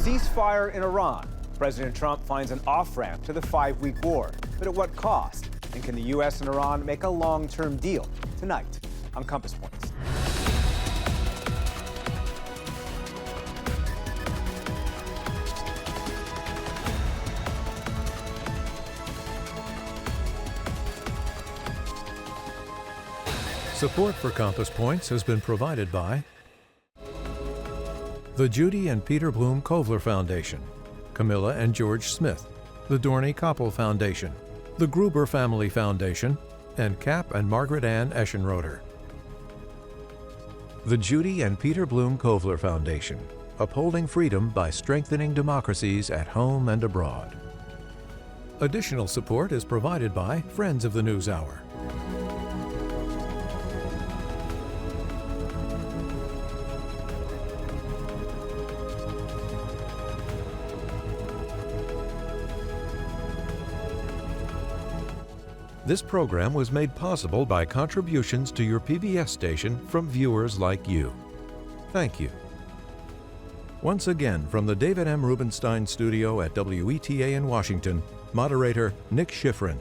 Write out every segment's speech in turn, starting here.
Ceasefire in Iran. President Trump finds an off-ramp to the 5-week war. But at what cost? And can the U.S. and Iran make a long-term deal? Tonight on Compass Points. Support for Compass Points has been provided by the Judy and Peter Bloom Kovler Foundation, Camilla and George Smith, the Dorney Koppel Foundation, the Gruber Family Foundation, and Cap and Margaret Ann Eschenroder. The Judy and Peter Bloom Kovler Foundation, upholding freedom by strengthening democracies at home and abroad. Additional support is provided by Friends of the NewsHour. This program was made possible by contributions to your PBS station from viewers like you. Thank you. Once again, from the David M. Rubenstein studio at WETA in Washington, moderator Nick Schifrin.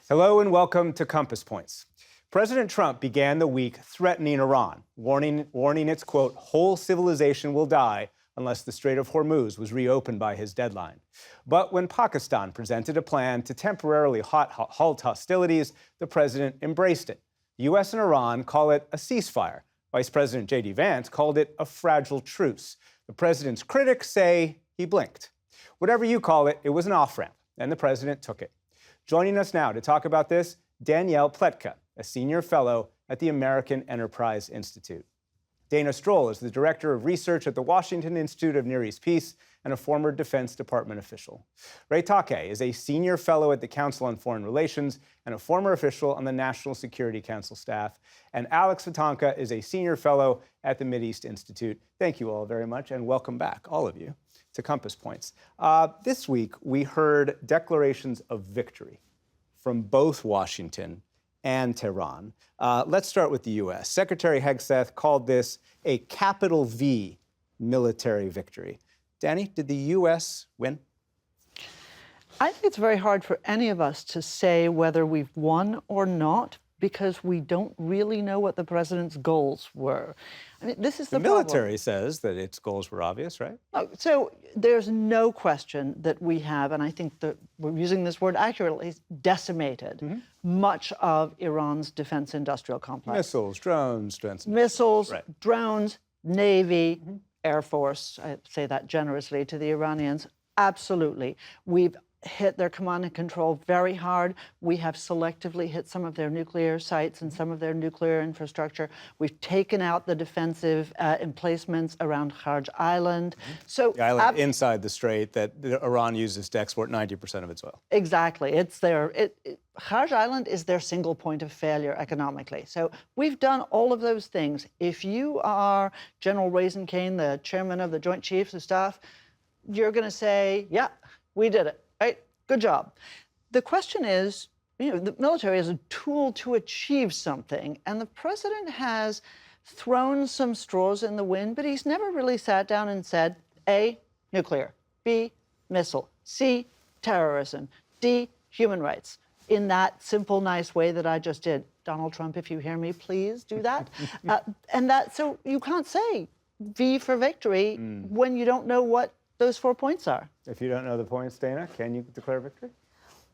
Hello and welcome to Compass Points. President Trump began the week threatening Iran, warning its, quote, whole civilization will die unless the Strait of Hormuz was reopened by his deadline. But when Pakistan presented a plan to temporarily halt hostilities, the president embraced it. The U.S. and Iran call it a ceasefire. Vice President J.D. Vance called it a fragile truce. The president's critics say he blinked. Whatever you call it, it was an off-ramp, and the president took it. Joining us now to talk about this, Danielle Pletka, a senior fellow at the American Enterprise Institute. Dana Stroul is the director of research at the Washington Institute of Near East Peace and a former Defense Department official. Ray Takeyh is a senior fellow at the Council on Foreign Relations and a former official on the National Security Council staff. And Alex Vatanka is a senior fellow at the Mideast Institute. Thank you all very much, and welcome back, all of you, to Compass Points. This week, we heard declarations of victory from both Washington and Tehran. Let's start with the U.S. Secretary Hegseth called this a capital V military victory. Danny, did the U.S. win? I think it's very hard for any of us to say whether we've won or not, because we don't really know what the president's goals were. I mean, this is the military says that its goals were obvious, right? So there's no question that we have, and I think that we're using this word accurately, decimated much of Iran's defense industrial complex. Missiles, drones, drones, Navy, Air Force, I say that generously to the Iranians. Absolutely. We've hit their command and control very hard. We have selectively hit some of their nuclear sites and some of their nuclear infrastructure. We've taken out the defensive emplacements around Kharj Island. So the island inside the Strait that Iran uses to export 90% of its oil. Exactly. It's their Kharj Island is their single point of failure economically. So we've done all of those things. If you are General Raisin Cain, the chairman of the Joint Chiefs of Staff, you're going to say, yeah, we did it. Right? Good job. The question is, the military is a tool to achieve something, and the president has thrown some straws in the wind, but he's never really sat down and said, A, nuclear, B, missile, C, terrorism, D, human rights, in that simple, nice way that I just did. Donald Trump, if you hear me, please do that. So you can't say V for victory when you don't know what those 4 points are. If you don't know the points, Dana, can you declare victory?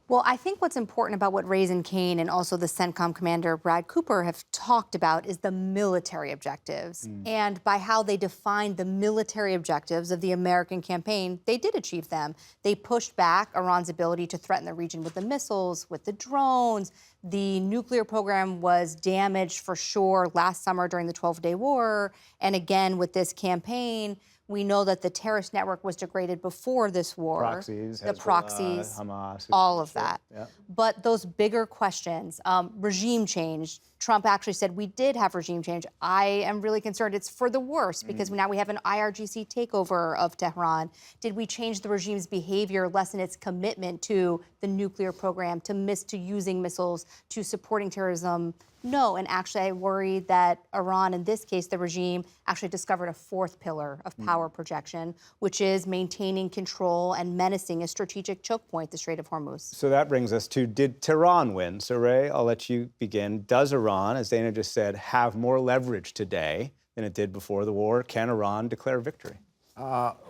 Well, I think what's important about what Raisin Cain and also the CENTCOM commander Brad Cooper have talked about is the military objectives. And by how they defined the military objectives of the American campaign, they did achieve them. They pushed back Iran's ability to threaten the region with the missiles, with the drones. The nuclear program was damaged for sure last summer during the 12-day war. And again, with this campaign, we know that the terrorist network was degraded before this war. Proxies, the proxies, Hamas, all of that. Yeah. But those bigger questions, regime change, Trump actually said we did have regime change. I am really concerned it's for the worse because now we have an IRGC takeover of Tehran. Did we change the regime's behavior, lessen its commitment to the nuclear program, to using missiles, to supporting terrorism? No, and actually I worry that Iran, in this case, the regime, actually discovered a fourth pillar of power projection, which is maintaining control and menacing a strategic choke point, the Strait of Hormuz. So that brings us to, did Tehran win? So Ray, I'll let you begin. Does Iran, as Dana just said, have more leverage today than it did before the war? Can Iran declare victory?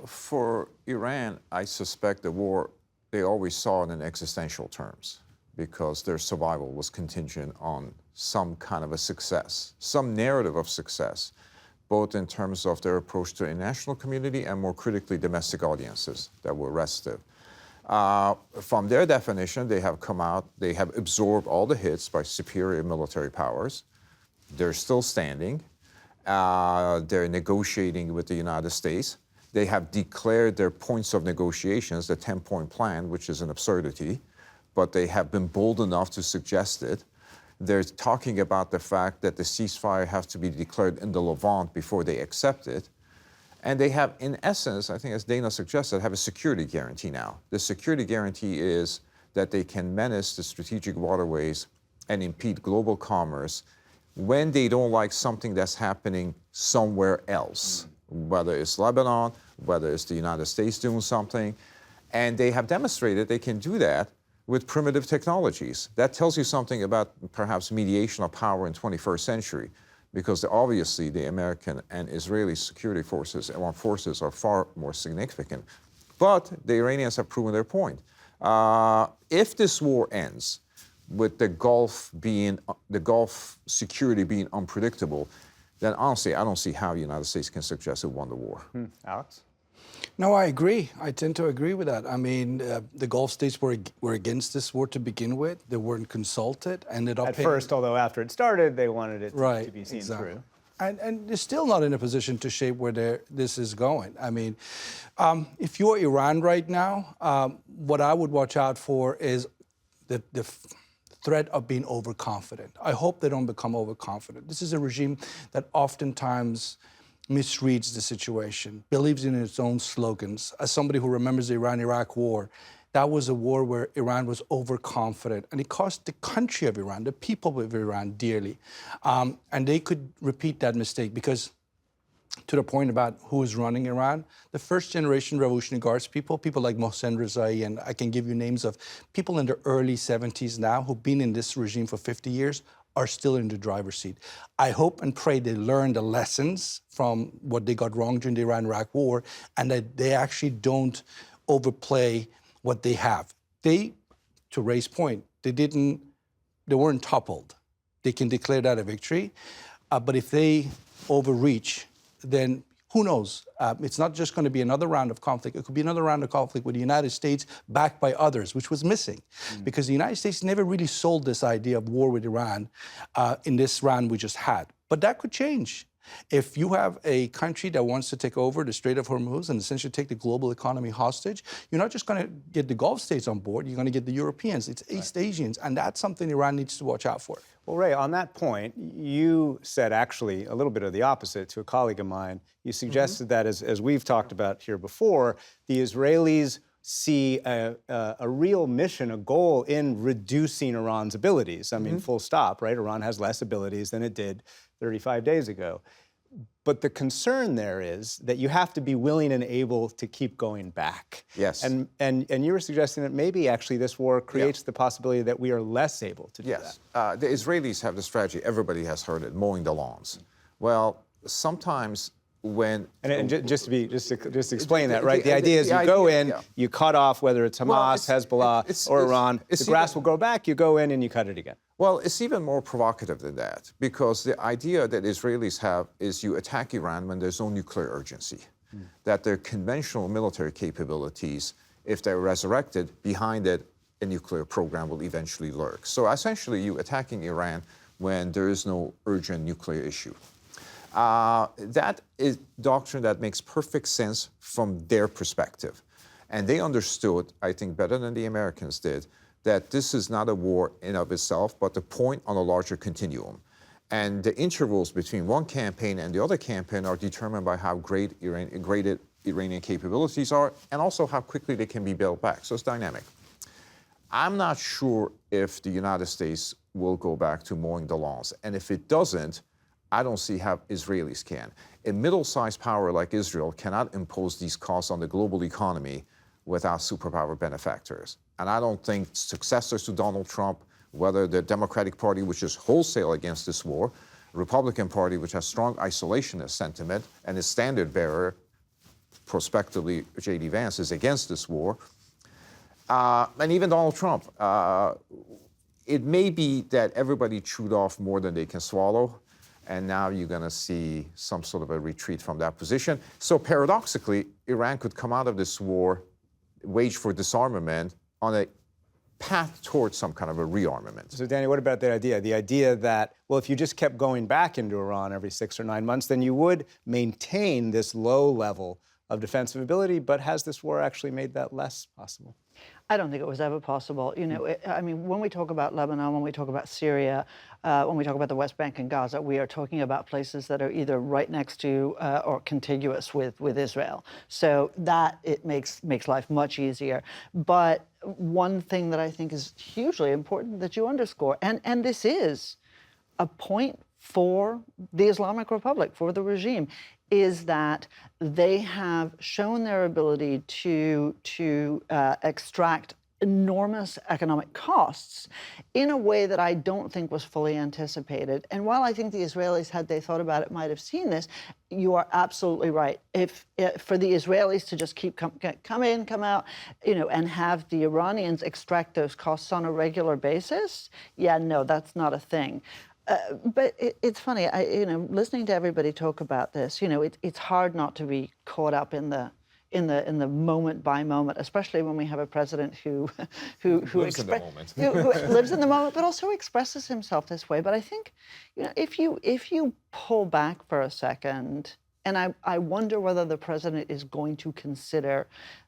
For Iran, I suspect the war, they always saw it in existential terms, because their survival was contingent on some kind of a success, some narrative of success, both in terms of their approach to the international community and more critically domestic audiences that were restive. From their definition, they have come out, they have absorbed all the hits by superior military powers. They're still standing. They're negotiating with the United States. They have declared their points of negotiations, the 10-point plan, which is an absurdity, but they have been bold enough to suggest it. They're talking about the fact that the ceasefire has to be declared in the Levant before they accept it. And they have, in essence, I think as Dana suggested, have a security guarantee now. The security guarantee is that they can menace the strategic waterways and impede global commerce when they don't like something that's happening somewhere else, whether it's Lebanon, whether it's the United States doing something. And they have demonstrated they can do that with primitive technologies. That tells you something about perhaps mediation of power in 21st century, because obviously the American and Israeli security forces and armed forces are far more significant. But the Iranians have proven their point. If this war ends with the Gulf security being unpredictable, then honestly, I don't see how the United States can suggest it won the war. Alex? No, I agree. I tend to agree with that. I mean, the Gulf states were against this war to begin with. They weren't consulted. Ended up At first, although after it started, they wanted it to be seen exactly. through. And they're still not in a position to shape where this is going. I mean, if you're Iran right now, what I would watch out for is the threat of being overconfident. I hope they don't become overconfident. This is a regime that oftentimes misreads the situation, believes in its own slogans. As somebody who remembers the Iran-Iraq war, that was a war where Iran was overconfident, and it cost the country of Iran, the people of Iran, dearly. And they could repeat that mistake because, to the point about who is running Iran, the first-generation Revolutionary Guards people like Mohsen Rezai, and I can give you names of people in their early 70s now who've been in this regime for 50 years, are still in the driver's seat. I hope and pray they learn the lessons from what they got wrong during the Iran-Iraq war, and that they actually don't overplay what they have. They, to Ray's point, they weren't toppled. They can declare that a victory, but if they overreach, then who knows? It's not just going to be another round of conflict. It could be another round of conflict with the United States backed by others, which was missing. Because the United States never really sold this idea of war with Iran in this round we just had. But that could change. If you have a country that wants to take over the Strait of Hormuz and essentially take the global economy hostage, you're not just going to get the Gulf states on board, you're going to get the Europeans, it's East Asians, and that's something Iran needs to watch out for. Well, Ray, on that point, you said actually a little bit of the opposite to a colleague of mine. You suggested that, as we've talked about here before, the Israelis see a real mission, a goal in reducing Iran's abilities. I mean, full stop, right? Iran has less abilities than it did 35 days ago. But the concern there is that you have to be willing and able to keep going back. Yes. And you were suggesting that maybe actually this war creates the possibility that we are less able to do that. The Israelis have the strategy, everybody has heard it, mowing the lawns. Well, sometimes when... And just to explain that, right? The idea is you go in, you cut off whether it's Hamas, Hezbollah, or Iran. The grass will grow back, you go in and you cut it again. Well, it's even more provocative than that, because the idea that Israelis have is you attack Iran when there's no nuclear urgency, that their conventional military capabilities, if they're resurrected, behind it, a nuclear program will eventually lurk. So essentially, you attacking Iran when there is no urgent nuclear issue. That is doctrine that makes perfect sense from their perspective. And they understood, I think, better than the Americans did, that this is not a war in of itself, but the point on a larger continuum. And the intervals between one campaign and the other campaign are determined by how great Iranian capabilities are and also how quickly they can be built back. So it's dynamic. I'm not sure if the United States will go back to mowing the lawns. And if it doesn't, I don't see how Israelis can. A middle-sized power like Israel cannot impose these costs on the global economy without superpower benefactors. And I don't think successors to Donald Trump, whether the Democratic Party, which is wholesale against this war, Republican Party, which has strong isolationist sentiment, and its standard bearer, prospectively J.D. Vance, is against this war, and even Donald Trump. It may be that everybody chewed off more than they can swallow, and now you're going to see some sort of a retreat from that position. So paradoxically, Iran could come out of this war, wage for disarmament, on a path towards some kind of a rearmament. So, Danny, what about the idea that, well, if you just kept going back into Iran every 6 or 9 months, then you would maintain this low level of defensive ability, but has this war actually made that less possible? I don't think it was ever possible. You know, I mean, when we talk about Lebanon, when we talk about Syria, when we talk about the West Bank and Gaza, we are talking about places that are either right next to or contiguous with Israel. So that it makes life much easier. But one thing that I think is hugely important that you underscore, and this is a point for the Islamic Republic, for the regime, is that they have shown their ability to extract enormous economic costs in a way that I don't think was fully anticipated. And while I think the Israelis, had they thought about it, might have seen this, you are absolutely right. If for the Israelis to just keep come in, come out, you know, and have the Iranians extract those costs on a regular basis, yeah, no, that's not a thing. But it's funny, listening to everybody talk about this, it's hard not to be caught up in the moment by moment, especially when we have a president who lives in the moment, who lives in the moment, but also expresses himself this way. But I think, if you pull back for a second, and I wonder whether the president is going to consider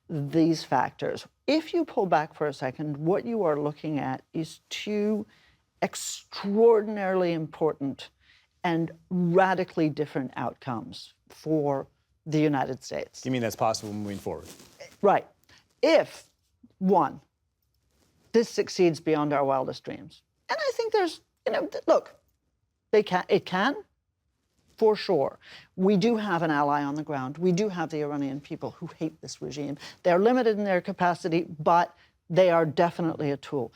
these factors. If you pull back for a second, what you are looking at is two extraordinarily important and radically different outcomes for the United States. You mean that's possible moving forward? Right. If, one, this succeeds beyond our wildest dreams, and I think there's, look, it can, for sure. We do have an ally on the ground. We do have the Iranian people who hate this regime. They're limited in their capacity, but they are definitely a tool.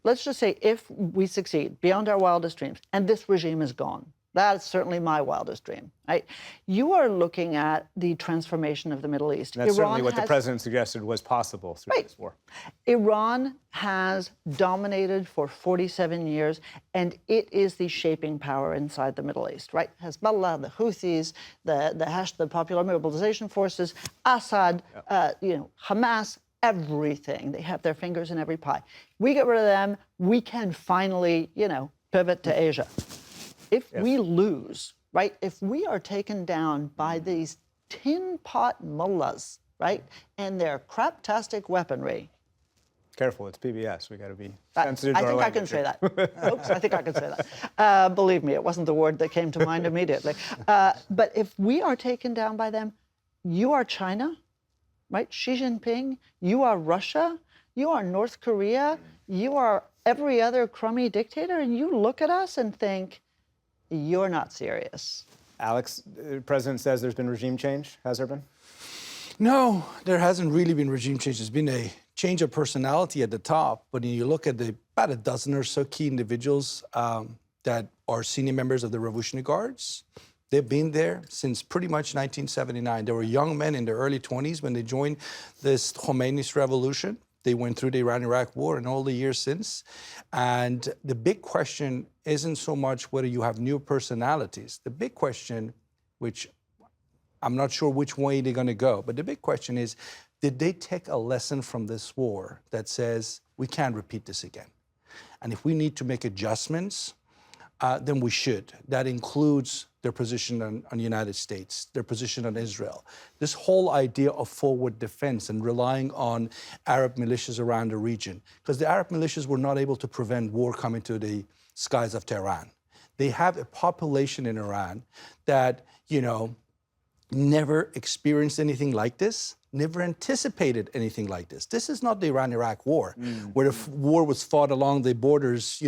Let's just say, if we succeed beyond our wildest dreams and this regime is gone, that is certainly my wildest dream, right? You are looking at the transformation of the Middle East. And that's certainly what the president suggested was possible through this war. Iran has dominated for 47 years, and it is the shaping power inside the Middle East, right? Hezbollah, the Houthis, the Popular Mobilization Forces, Assad, Hamas, everything. They have their fingers in every pie. We get rid of them, we can finally, pivot to Asia. If we lose, right, if we are taken down by these tin pot mullahs, right, and their craptastic weaponry. Careful, it's PBS. We got to be sensitive to our language. I can say that. Oops, I think I can say that. Believe me, it wasn't the word that came to mind immediately. But if we are taken down by them, you are China, right? Xi Jinping, you are Russia, you are North Korea, you are every other crummy dictator, and you look at us and think, you're not serious. Alex, the president says there's been regime change. Has there been? No, there hasn't really been regime change. There's been a change of personality at the top, but when you look at about a dozen or so key individuals that are senior members of the Revolutionary Guards, they've been there since pretty much 1979. They were young men in their early 20s when they joined this Khomeini's revolution. They went through the Iran-Iraq war and all the years since. And the big question isn't so much whether you have new personalities. The big question, which I'm not sure which way they're going to go, but the big question is, did they take a lesson from this war that says, we can't repeat this again? And if we need to make adjustments, then we should. That includes their position on the United States, their position on Israel. This whole idea of forward defense and relying on Arab militias around the region, because the Arab militias were not able to prevent war coming to the skies of Tehran. They have a population in Iran that, never experienced anything like this, never anticipated anything like this. This is not the Iran-Iraq war, where the war was fought along the borders,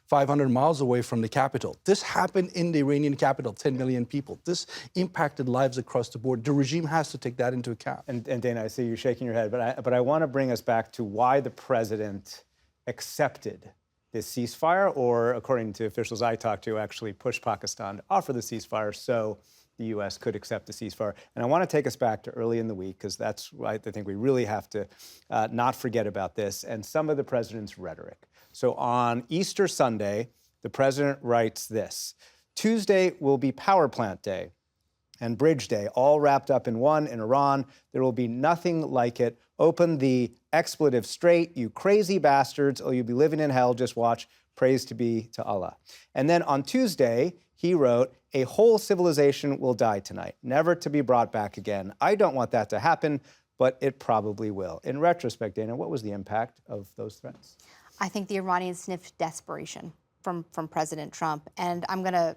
500 miles away from the capital. This happened in the Iranian capital, 10 million people. This impacted lives across the board. The regime has to take that into account. And Dana, I see you shaking your head, but I want to bring us back to why the president accepted this ceasefire, or according to officials I talked to, actually pushed Pakistan to offer the ceasefire so the U.S. could accept the ceasefire. And I want to take us back to early in the week, because that's I think we really have to not forget about this and some of the president's rhetoric. So on Easter Sunday, the president writes this: Tuesday will be Power Plant Day and Bridge Day, all wrapped up in one in Iran. There will be nothing like it. Open the expletive Strait, you crazy bastards, or you'll be living in hell. Just watch. Praise to be to Allah. And then on Tuesday, he wrote, a whole civilization will die tonight, never to be brought back again. I don't want that to happen, but it probably will. In retrospect, Dana, what was the impact of those threats? I think the Iranians sniffed desperation from President Trump. And I'm going to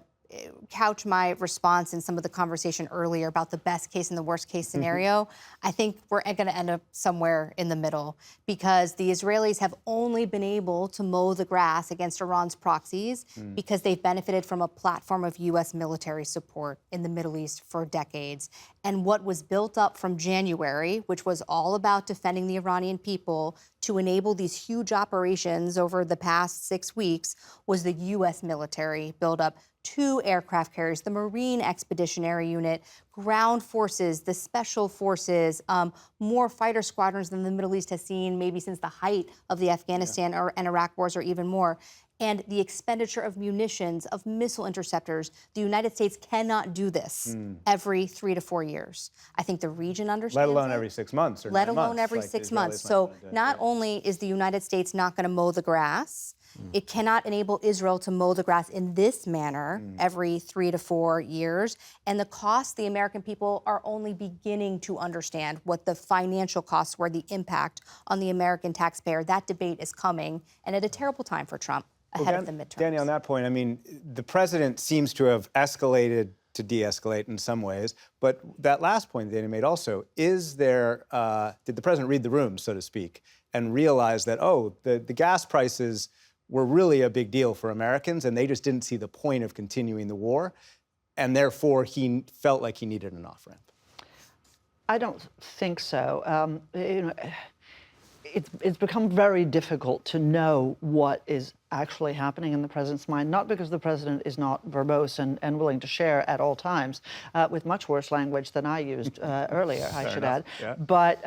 couch my response in some of the conversation earlier about the best case and the worst case scenario. I think we're going to end up somewhere in the middle, because the Israelis have only been able to mow the grass against Iran's proxies because they've benefited from a platform of U.S. military support in the Middle East for decades. And what was built up from January, which was all about defending the Iranian people, to enable these huge operations over the past 6 weeks, was the U.S. military buildup. 2 aircraft carriers, the Marine Expeditionary Unit, ground forces, the special forces, more fighter squadrons than the Middle East has seen maybe since the height of the Afghanistan and Iraq wars, or even more. And the expenditure of munitions, of missile interceptors. The United States cannot do this every 3 to 4 years. I think the region understands. Let alone every 6 months or 9 months. Let alone every 6 months. So not only is the United States not going to mow the grass, it cannot enable Israel to mow the grass in this manner every 3 to 4 years. And the costs, the American people are only beginning to understand what the financial costs were, the impact on the American taxpayer. That debate is coming, and at a terrible time for Trump, ahead of the midterms. Danny, on that point, I mean, the president seems to have escalated to de-escalate in some ways, but that last point that Danny made also, is there, did the president read the room, so to speak, and realize that, the gas prices were really a big deal for Americans, and they just didn't see the point of continuing the war, and therefore he felt like he needed an off-ramp? I don't think so. It's become very difficult to know what is actually happening in the president's mind, not because the president is not verbose and willing to share at all times, with much worse language than I used earlier, I should add, but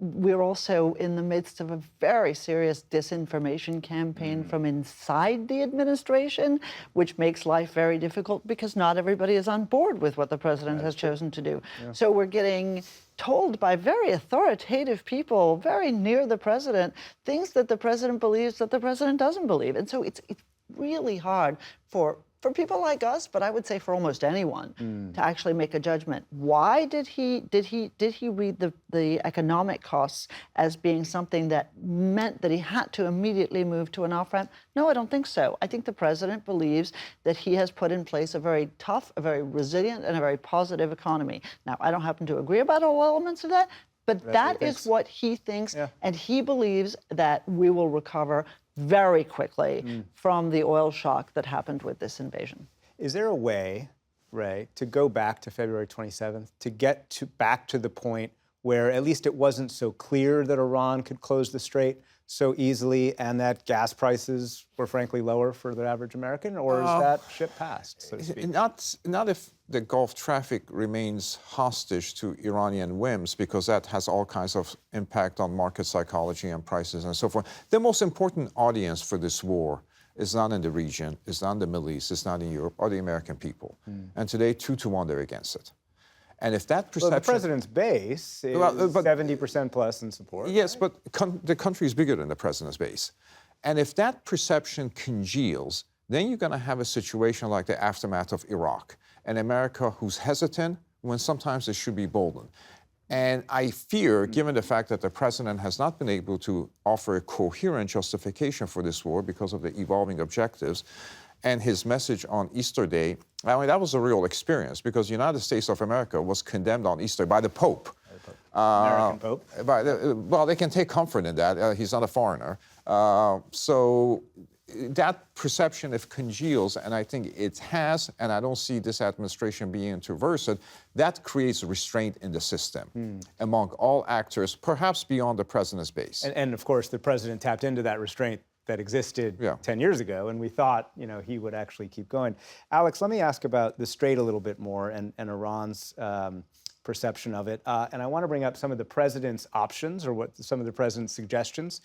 we're also in the midst of a very serious disinformation campaign from inside the administration, which makes life very difficult because not everybody is on board with what the president has chosen to do. Yeah. So we're getting told by very authoritative people, very near the president, things that the president believes that the president doesn't believe. And so it's really hard for people like us, but I would say for almost anyone, to actually make a judgment. Why did he read the economic costs as being something that meant that he had to immediately move to an off-ramp? No, I don't think so. I think the president believes that he has put in place a very tough, a very resilient, and a very positive economy. Now, I don't happen to agree about all elements of that, but that is what he thinks, and he believes that we will recover very quickly from the oil shock that happened with this invasion. Is there a way, Ray, to go back to February 27th, to get back to the point where at least it wasn't so clear that Iran could close the Strait so easily and that gas prices were frankly lower for the average American? Or is that ship passed, so to speak? Not if the Gulf traffic remains hostage to Iranian whims, because that has all kinds of impact on market psychology and prices and so forth. The most important audience for this war is not in the region, it's not in the Middle East, it's not in Europe, or the American people. And today, 2-1, they're against it. And if that perception... Well, the president's base is 70% plus in support. Yes, right? But the country is bigger than the president's base. And if that perception congeals, then you're going to have a situation like the aftermath of Iraq. An America who's hesitant when sometimes it should be bolden. And I fear, given the fact that the president has not been able to offer a coherent justification for this war because of the evolving objectives, and his message on Easter Day, I mean, that was a real experience because the United States of America was condemned on Easter by the Pope. American Pope? Well, they can take comfort in that. He's not a foreigner. So that perception, if congeals, and I think it has, and I don't see this administration being able to reverse it, that creates a restraint in the system among all actors, perhaps beyond the president's base. And of course, the president tapped into that restraint that existed 10 years ago, and we thought, he would actually keep going. Alex, let me ask about the Strait a little bit more and Iran's perception of it. And I want to bring up some of the president's options or some of the president's suggestions.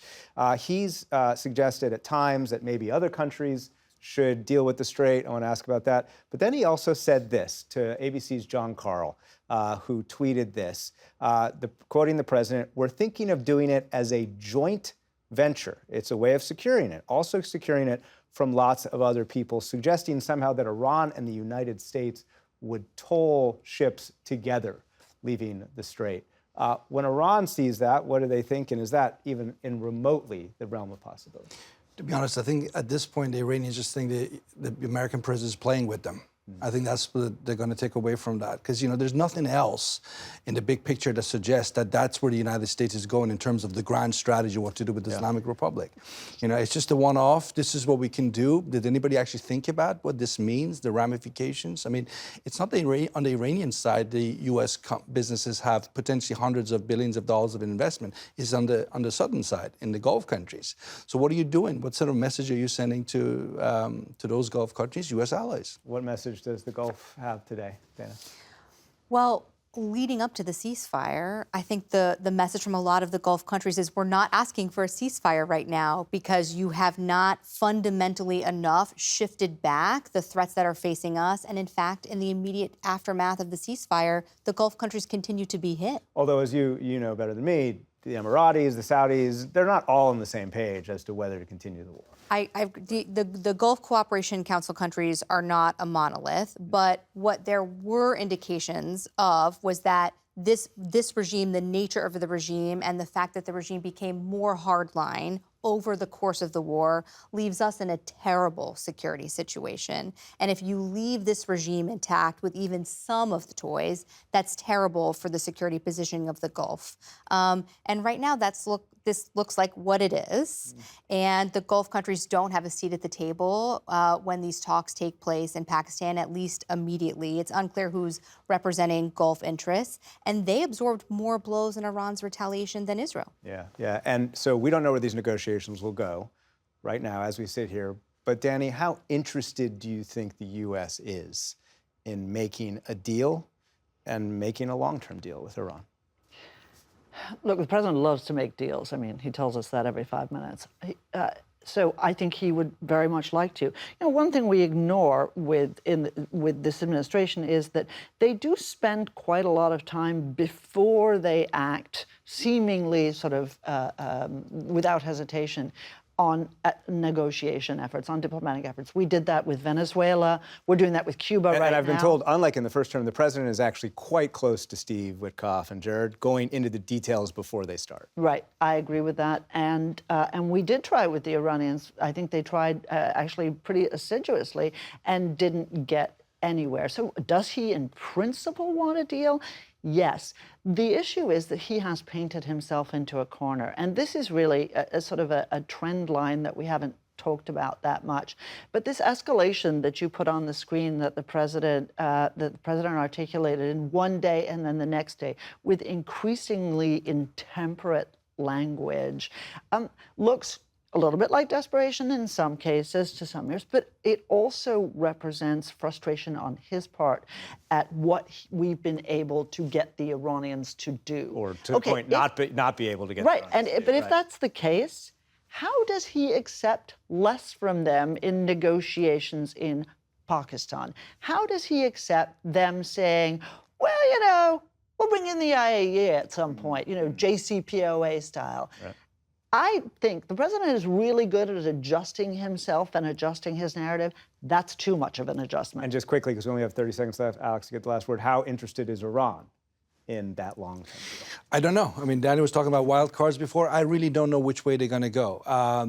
He's suggested at times that maybe other countries should deal with the Strait. I want to ask about that. But then he also said this to ABC's John Carl, who tweeted this, quoting the president, "We're thinking of doing it as a joint venture. It's a way of securing it, also securing it from lots of other people," suggesting somehow that Iran and the United States would toll ships together leaving the Strait. When Iran sees that, what do they think? And is that even in remotely the realm of possibility? To be honest, I think at this point, the Iranians just think the American president is playing with them. I think that's what they're going to take away from that. Because, there's nothing else in the big picture that suggests that that's where the United States is going in terms of the grand strategy, what to do with the Islamic Republic. It's just a one-off. This is what we can do. Did anybody actually think about what this means, the ramifications? I mean, it's not on the Iranian side, the U.S. businesses have potentially hundreds of billions of dollars of investment. It's on the southern side, in the Gulf countries. So what are you doing? What sort of message are you sending to those Gulf countries, U.S. allies? What message does the Gulf have today, Dana? Well, leading up to the ceasefire, I think the message from a lot of the Gulf countries is we're not asking for a ceasefire right now because you have not fundamentally enough shifted back the threats that are facing us. And in fact, in the immediate aftermath of the ceasefire, the Gulf countries continue to be hit. Although, as you know better than me, the Emiratis, the Saudis, they're not all on the same page as to whether to continue the war. The Gulf Cooperation Council countries are not a monolith, but what there were indications of was that this regime, the nature of the regime, and the fact that the regime became more hardline over the course of the war leaves us in a terrible security situation. And if you leave this regime intact with even some of the toys, that's terrible for the security positioning of the Gulf. And right now, this looks like what it is. And the Gulf countries don't have a seat at the table when these talks take place in Pakistan, at least immediately. It's unclear who's representing Gulf interests. And they absorbed more blows in Iran's retaliation than Israel. Yeah. And so we don't know where these negotiations will go right now as we sit here. But Danny, how interested do you think the U.S. is in making a deal and making a long-term deal with Iran? Look, the president loves to make deals. I mean, he tells us that every 5 minutes. So I think he would very much like to. One thing we ignore with this administration is that they do spend quite a lot of time before they act, seemingly sort of without hesitation, on negotiation efforts, on diplomatic efforts. We did that with Venezuela. We're doing that with Cuba right now. And I've been told, unlike in the first term, the president is actually quite close to Steve Witkoff and Jared, going into the details before they start. Right, I agree with that. And we did try it with the Iranians. I think they tried actually pretty assiduously and didn't get anywhere. So does he in principle want a deal? Yes. The issue is that he has painted himself into a corner. And this is really a sort of a trend line that we haven't talked about that much. But this escalation that you put on the screen that the president articulated in one day and then the next day with increasingly intemperate language looks a little bit like desperation in some cases, to some years, but it also represents frustration on his part at what we've been able to get the Iranians to do. Or to the point, not be able to get right. The Iranians But if that's the case, how does he accept less from them in negotiations in Pakistan? How does he accept them saying, well, we'll bring in the IAEA at some point, JCPOA style? Right. I think the president is really good at adjusting himself and adjusting his narrative. That's too much of an adjustment. And just quickly, because we only have 30 seconds left, Alex, to get the last word, how interested is Iran in that long-term deal? I don't know. I mean, Danny was talking about wild cards before. I really don't know which way they're going to go.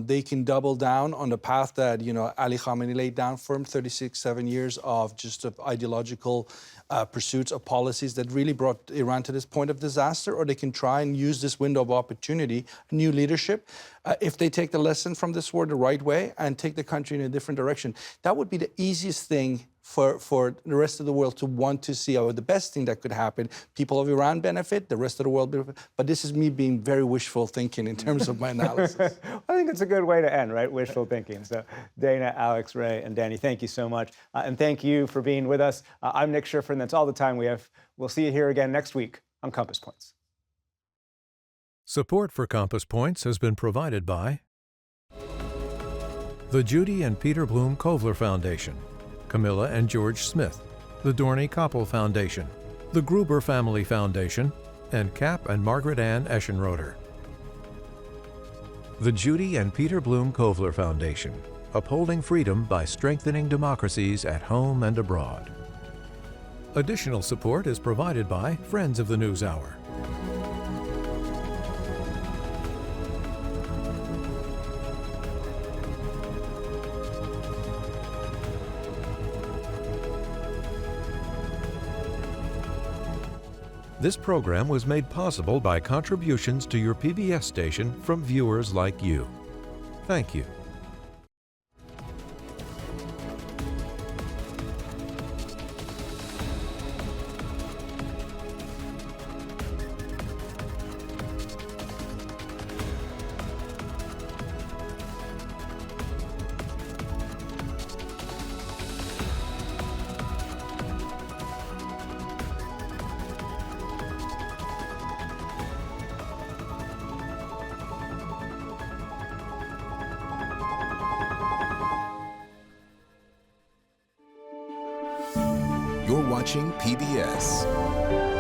They can double down on the path that, Ali Khamenei laid down for him, 7 years of just ideological pursuits of policies that really brought Iran to this point of disaster, or they can try and use this window of opportunity, new leadership. If they take the lesson from this war the right way and take the country in a different direction, that would be the easiest thing for the rest of the world to want to see, or the best thing that could happen. People of Iran benefit, the rest of the world benefit. But this is me being very wishful thinking in terms of my analysis. I think it's a good way to end, right? Wishful thinking. So Dana, Alex, Ray, and Danny, thank you so much. And thank you for being with us. I'm Nick Schifrin. That's all the time we have. We'll see you here again next week on Compass Points. Support for Compass Points has been provided by the Judy and Peter Bloom Kovler Foundation, Camilla and George Smith, the Dorney Koppel Foundation, the Gruber Family Foundation, and Cap and Margaret Ann Eschenroder. The Judy and Peter Bloom Kovler Foundation, upholding freedom by strengthening democracies at home and abroad. Additional support is provided by Friends of the NewsHour. This program was made possible by contributions to your PBS station from viewers like you. Thank you. You're watching PBS.